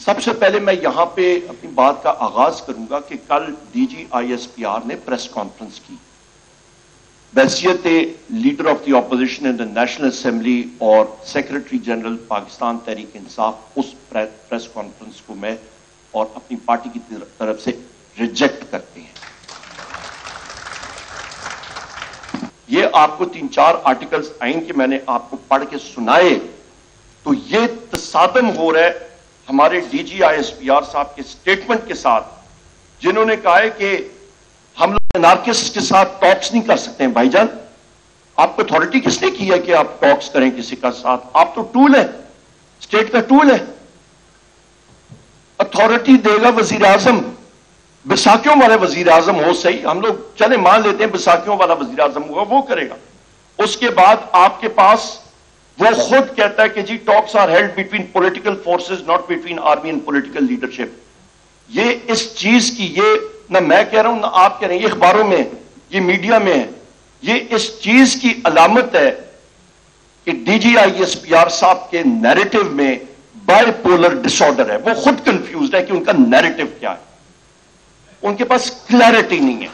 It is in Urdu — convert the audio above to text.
سب سے پہلے میں یہاں پہ اپنی بات کا آغاز کروں گا کہ کل D G I S P R نے پریس کانفرنس کی بحیثیت leader of the opposition in the national assembly اور سیکرٹری جنرل پاکستان تحریک انصاف. اس پریس کانفرنس کو میں اور اپنی پارٹی کی طرف سے ریجیکٹ کرتے ہیں. یہ آپ کو 3-4 آرٹیکلز آئیں کہ میں نے آپ کو پڑھ کے سنائے تو یہ تصادم ہو رہا ہے ہمارے D G I S P R صاحب کے سٹیٹمنٹ کے ساتھ، جنہوں نے کہا ہے کہ ہم لوگ انارکسٹ کے ساتھ ٹاکس نہیں کر سکتے ہیں. بھائی جان، آپ کو اتھارٹی کس نے کی ہے کہ آپ ٹاکس کریں کسی کا ساتھ؟ آپ تو ٹول ہیں، اسٹیٹ کا ٹول ہے. اتھارٹی دے گا وزیر اعظم، بیساکھیوں والا وزیر اعظم ہو صحیح، ہم لوگ چلے مان لیتے ہیں بیساکھیوں والا وزیر اعظم ہوگا، وہ کرے گا. اس کے بعد آپ کے پاس وہ خود کہتا ہے کہ جی talks are held between political forces not between army and political leadership. یہ اس چیز کی، یہ نہ میں کہہ رہا ہوں نہ آپ کہہ رہے ہیں، یہ اخباروں میں، یہ میڈیا میں ہے، یہ اس چیز کی علامت ہے کہ D G I S P R صاحب کے نیریٹو میں بائی پولر ڈس آرڈر ہے. وہ خود کنفیوزڈ ہے کہ ان کا نیریٹو کیا ہے، ان کے پاس کلیئرٹی نہیں ہے.